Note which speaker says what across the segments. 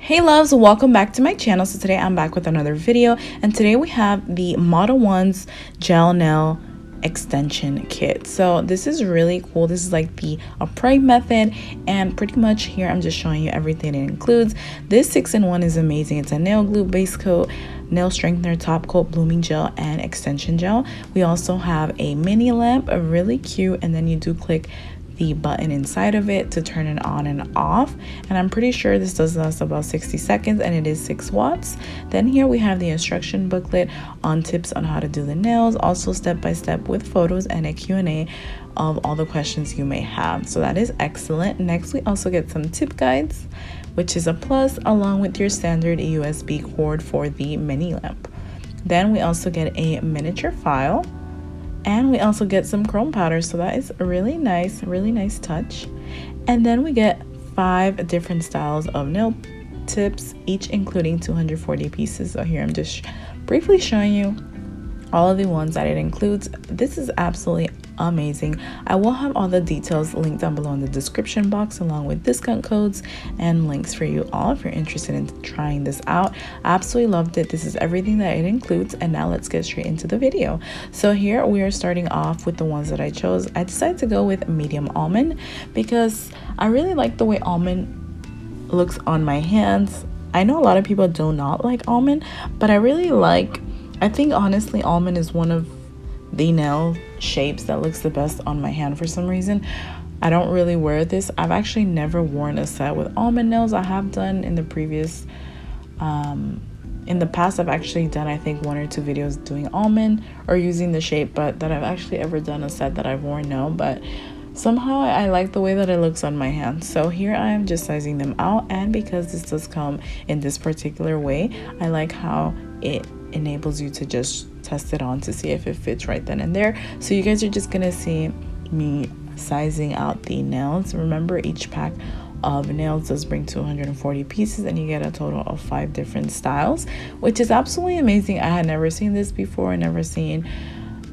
Speaker 1: Hey loves, welcome back to my channel. So today I'm back with another video, and today we have the Modelones gel nail extension kit. So this is really cool. This is like the upright method, and pretty much here I'm just showing you everything it includes. This 6-in-1 is amazing. It's a nail glue, base coat, nail strengthener, top coat, blooming gel, and extension gel. We also have a mini lamp, a really cute, and then you do click the button inside of it to turn it on and off, and I'm pretty sure this does last about 60 seconds and it is 6 watts. Then here we have the instruction booklet on tips on how to do the nails, also step by step with photos and a Q&A of all the questions you may have. So that is excellent. Next we also get some tip guides, which is a plus, along with your standard USB cord for the mini lamp. Then we also get a miniature file, and we also get some chrome powder, so that is a really nice touch. And then we get 5 different styles of nail tips, each including 240 pieces. So here I'm just briefly showing you all of the ones that it includes. This is absolutely amazing. I will have all the details linked down below in the description box, along with discount codes and links for you all if you're interested in trying this out. I absolutely loved it. This is everything that it includes, and now let's get straight into the video. So here we are starting off with the ones that I chose. I decided to go with medium almond because I really like the way almond looks on my hands. I know a lot of people do not like almond, but I think honestly almond is one of the nail shapes that looks the best on my hand for some reason. I don't really wear this. I've actually never worn a set with almond nails. I have done in the previous in the past I've actually done I think 1 or 2 videos doing almond or using the shape, but that I've actually ever done a set that I've worn, no. But somehow I like the way that it looks on my hand. So here I am just sizing them out, and because this does come in this particular way, I like how it enables you to just test it on to see if it fits right then and there. So you guys are just gonna see me sizing out the nails. Remember, each pack of nails does bring 240 pieces, and you get a total of 5 different styles, which is absolutely amazing. I had never seen this before, never seen,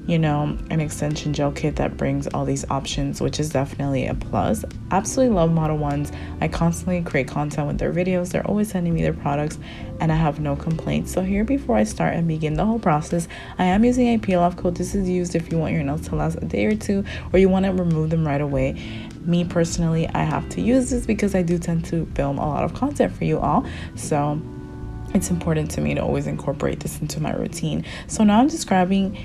Speaker 1: you know, an extension gel kit that brings all these options, which is definitely a plus. Absolutely love Modelones. I constantly create content with their videos. They're always sending me their products, and I have no complaints. So here, before I start and begin the whole process, I am using a peel off coat. This is used if you want your nails to last a day or 2, or you want to remove them right away. Me personally, I have to use this because I do tend to film a lot of content for you all, so it's important to me to always incorporate this into my routine. So now I'm just grabbing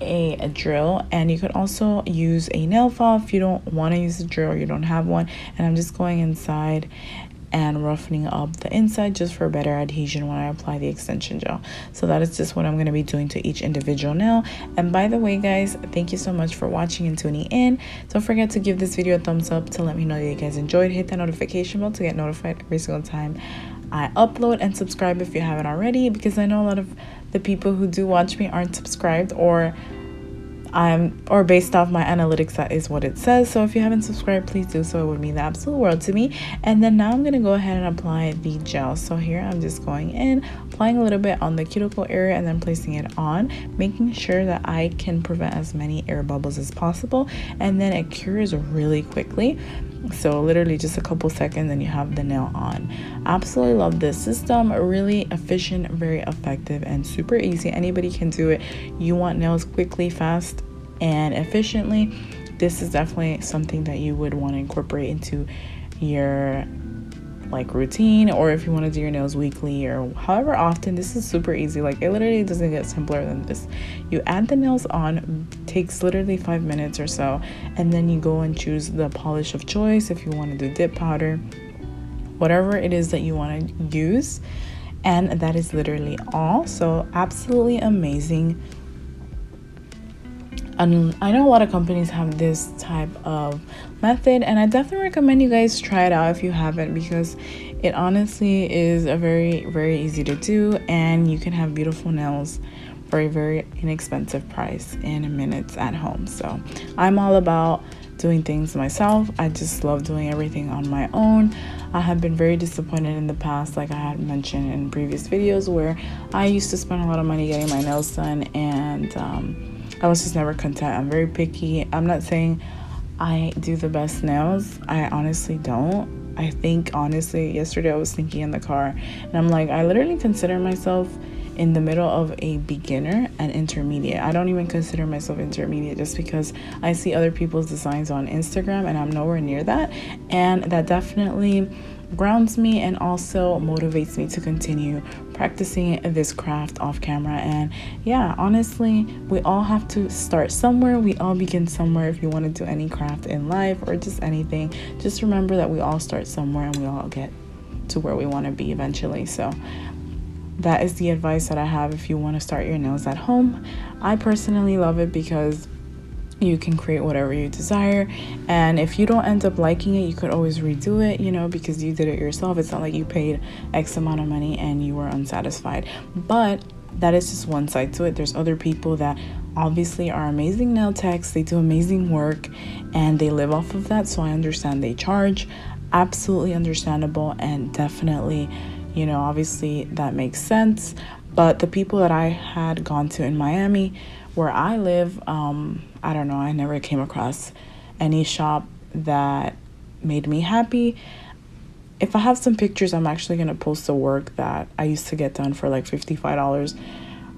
Speaker 1: a drill, and you could also use a nail file if you don't want to use a drill or you don't have one, and I'm just going inside and roughening up the inside just for better adhesion when I apply the extension gel. So that is just what I'm going to be doing to each individual nail. And by the way guys, thank you so much for watching and tuning in. Don't forget to give this video a thumbs up to let me know that you guys enjoyed. Hit that notification bell to get notified every single time I upload, and subscribe if you haven't already, because I know a lot of the people who do watch me aren't subscribed, or based off my analytics, that is what it says. So if you haven't subscribed, please do so. It would mean the absolute world to me. And then now I'm going to go ahead and apply the gel. So here I'm just going in, applying a little bit on the cuticle area, and then placing it on, making sure that I can prevent as many air bubbles as possible. And then it cures really quickly. So literally just a couple seconds and you have the nail on. Absolutely love this system. Really efficient, very effective, and super easy. Anybody can do it. You want nails quickly, fast, and efficiently, this is definitely something that you would want to incorporate into your routine, or if you want to do your nails weekly or however often. This is super easy. Like, it literally doesn't get simpler than this. You add the nails on, takes literally 5 minutes or so, and then you go and choose the polish of choice if you want to do dip powder, whatever it is that you want to use, and that is literally all. So absolutely amazing. And I know a lot of companies have this type of method, and I definitely recommend you guys try it out if you haven't, because it honestly is a very easy to do, and you can have beautiful nails for a very inexpensive price in minutes at home. So I'm all about doing things myself. I just love doing everything on my own. I have been very disappointed in the past, like I had mentioned in previous videos, where I used to spend a lot of money getting my nails done, and I was just never content. I'm very picky. I'm not saying I do the best nails. I honestly don't. I think honestly, yesterday I was thinking in the car, and I'm like, I literally consider myself in the middle of a beginner and intermediate. I don't even consider myself intermediate just because I see other people's designs on Instagram and I'm nowhere near that, and that definitely grounds me and also motivates me to continue practicing this craft off camera. And yeah, honestly, we all have to start somewhere. We all begin somewhere. If you want to do any craft in life or just anything, just remember that we all start somewhere and we all get to where we want to be eventually. So that is the advice that I have if you want to start your nails at home. I personally love it because you can create whatever you desire, and if you don't end up liking it, you could always redo it, you know, because you did it yourself. It's not like you paid X amount of money and you were unsatisfied. But that is just one side to it. There's other people that obviously are amazing nail techs, they do amazing work and they live off of that, so I understand they charge. Absolutely understandable, and definitely, you know, obviously that makes sense. But the people that I had gone to in Miami where I live, I don't know, I never came across any shop that made me happy. If I have some pictures, I'm actually going to post the work that I used to get done for like $55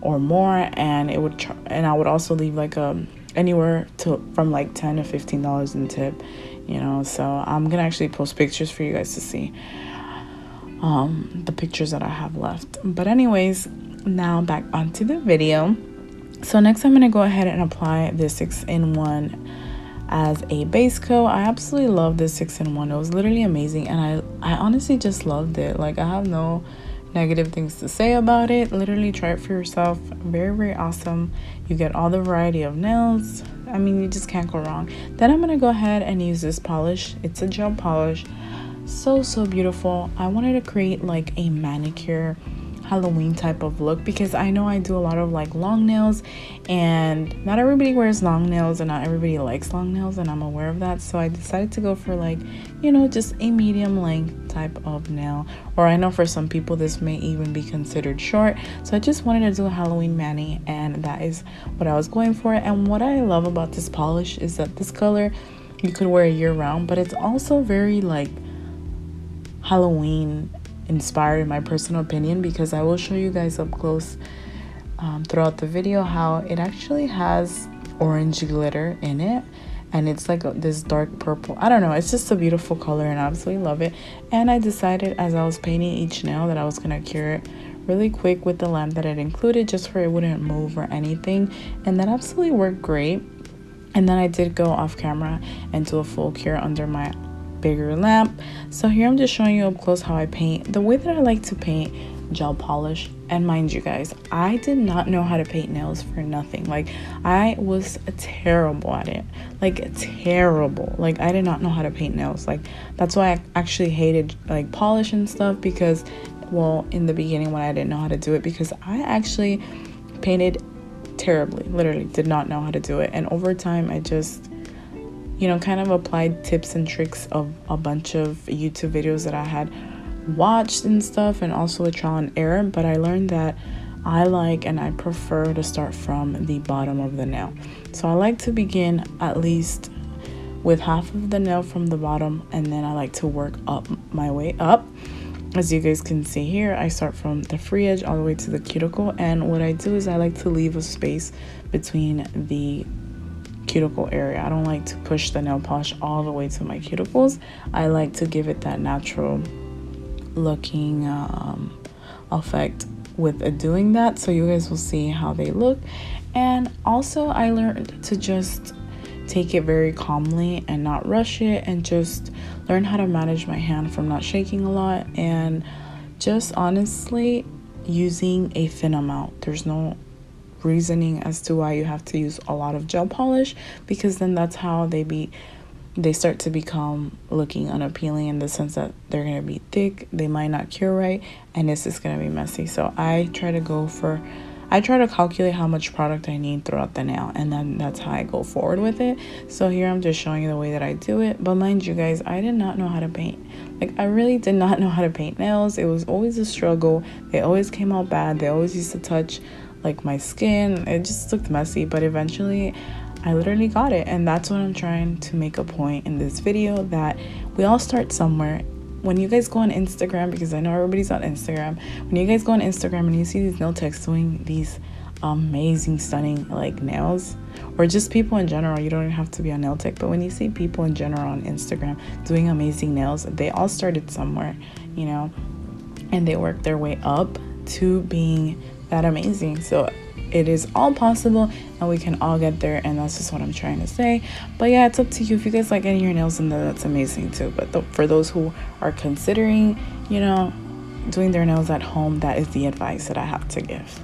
Speaker 1: or more, and it would and I would also leave like anywhere to from like $10 to $15 in tip, you know. So I'm going to actually post pictures for you guys to see the pictures that I have left. But anyways, now back onto the video. So next I'm going to go ahead and apply this 6-in-1 as a base coat. I absolutely love this 6-in-1. It was literally amazing, and I honestly just loved it. Like, I have no negative things to say about it. Literally try it for yourself. Very, very awesome. You get all the variety of nails. I mean, you just can't go wrong. Then I'm going to go ahead and use this polish. It's a gel polish. So beautiful. I wanted to create like a manicure Halloween type of look, because I know I do a lot of like long nails, and not everybody wears long nails and not everybody likes long nails, and I'm aware of that. So I decided to go for like, you know, just a medium length type of nail, or I know for some people this may even be considered short. So I just wanted to do a Halloween mani, and that is what I was going for. And what I love about this polish is that this color you could wear year round, but it's also very like Halloween inspired in my personal opinion, because I will show you guys up close throughout the video how it actually has orange glitter in it, and it's like this dark purple. I don't know, it's just a beautiful color and I absolutely love it. And I decided as I was painting each nail that I was gonna cure it really quick with the lamp that it included, just for it wouldn't move or anything, and that absolutely worked great. And then I did go off camera and do a full cure under my bigger lamp. So here I'm just showing you up close how I paint. The way that I like to paint gel polish, and mind you guys, I did not know how to paint nails for nothing. Like, I was terrible at it, like terrible. Like, I did not know how to paint nails. Like, that's why I actually hated like polish and stuff, because, well, in the beginning when I didn't know how to do it, because I actually painted terribly, literally did not know how to do it. And over time I just, you know, kind of applied tips and tricks of a bunch of YouTube videos that I had watched and stuff, and also a trial and error. But I learned that I like and I prefer to start from the bottom of the nail. So I like to begin at least with half of the nail from the bottom, and then I like to work up my way up. As you guys can see here, I start from the free edge all the way to the cuticle, and what I do is I like to leave a space between the cuticle area. I don't like to push the nail polish all the way to my cuticles. I like to give it that natural looking effect with doing that, so you guys will see how they look. And also I learned to just take it very calmly and not rush it, and just learn how to manage my hand from not shaking a lot, and just honestly using a thin amount. There's no reasoning as to why you have to use a lot of gel polish, because then that's how they start to become looking unappealing, in the sense that they're going to be thick, they might not cure right, and it's just going to be messy. So I try to calculate how much product I need throughout the nail, and then that's how I go forward with it. So here I'm just showing you the way that I do it. But mind you guys, I did not know how to paint. Like, I really did not know how to paint nails. It was always a struggle. They always came out bad. They always used to touch like my skin. It just looked messy, but eventually I literally got it. And that's what I'm trying to make a point in this video, that we all start somewhere. when you guys go on Instagram, because I know everybody's on Instagram, when you guys go on Instagram and you see these nail techs doing these amazing, stunning like nails, or just people in general, you don't even have to be a nail tech, but when you see people in general on Instagram doing amazing nails, they all started somewhere, you know, and they worked their way up to being that amazing. So it is all possible and we can all get there, and that's just what I'm trying to say. But yeah, it's up to you. If you guys like getting your nails done, that's amazing too. But for those who are considering, you know, doing their nails at home, that is the advice that I have to give.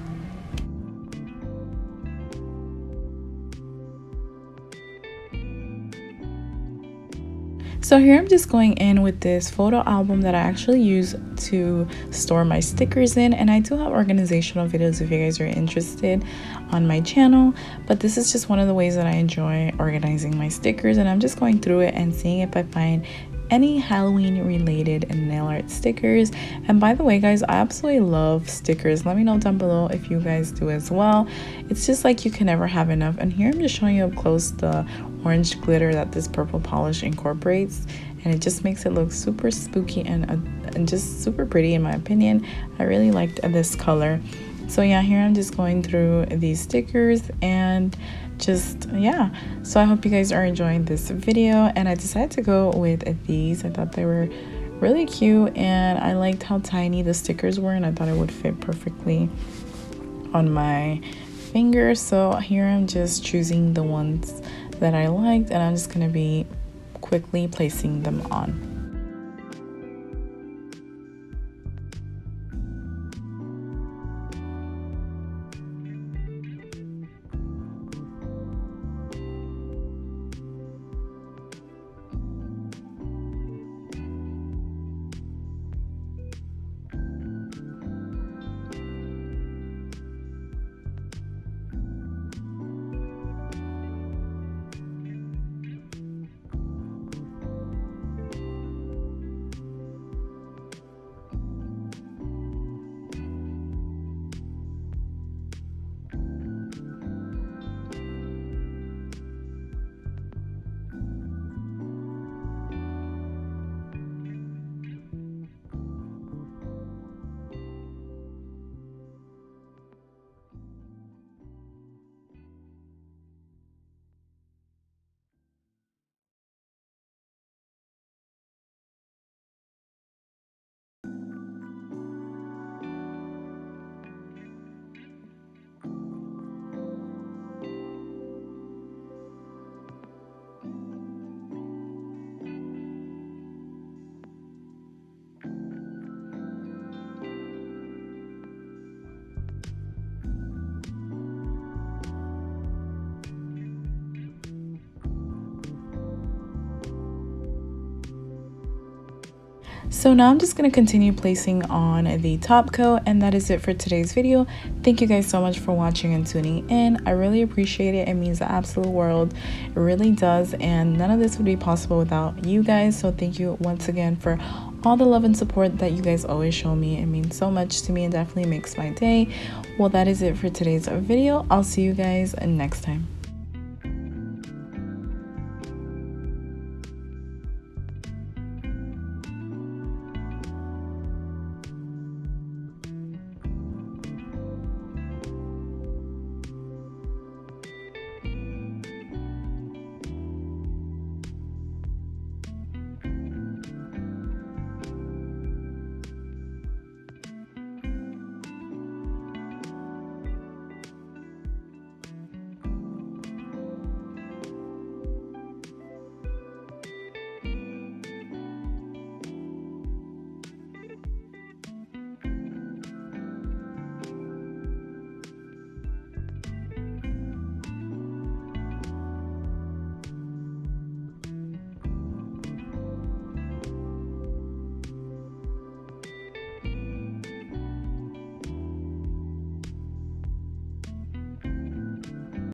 Speaker 1: So here I'm just going in with this photo album that I actually use to store my stickers in, and I do have organizational videos if you guys are interested on my channel, but this is just one of the ways that I enjoy organizing my stickers, and I'm just going through it and seeing if I find any Halloween related nail art stickers. And by the way guys, I absolutely love stickers. Let me know down below if you guys do as well. It's just like you can never have enough. And here I'm just showing you up close the orange glitter that this purple polish incorporates, and it just makes it look super spooky and just super pretty in my opinion. I really liked this color. So yeah, here I'm just going through these stickers and just yeah, so I hope you guys are enjoying this video, and I decided to go with these. I thought they were really cute and I liked how tiny the stickers were, and I thought it would fit perfectly on my finger. So here I'm just choosing the ones that I liked, and I'm just gonna be quickly placing them on. So now I'm just going to continue placing on the top coat, and that is it for today's video. Thank you guys so much for watching and tuning in. I really appreciate it. It means the absolute world. It really does, and none of this would be possible without you guys. So thank you once again for all the love and support that you guys always show me. It means so much to me and definitely makes my day. Well, that is it for today's video. I'll see you guys next time.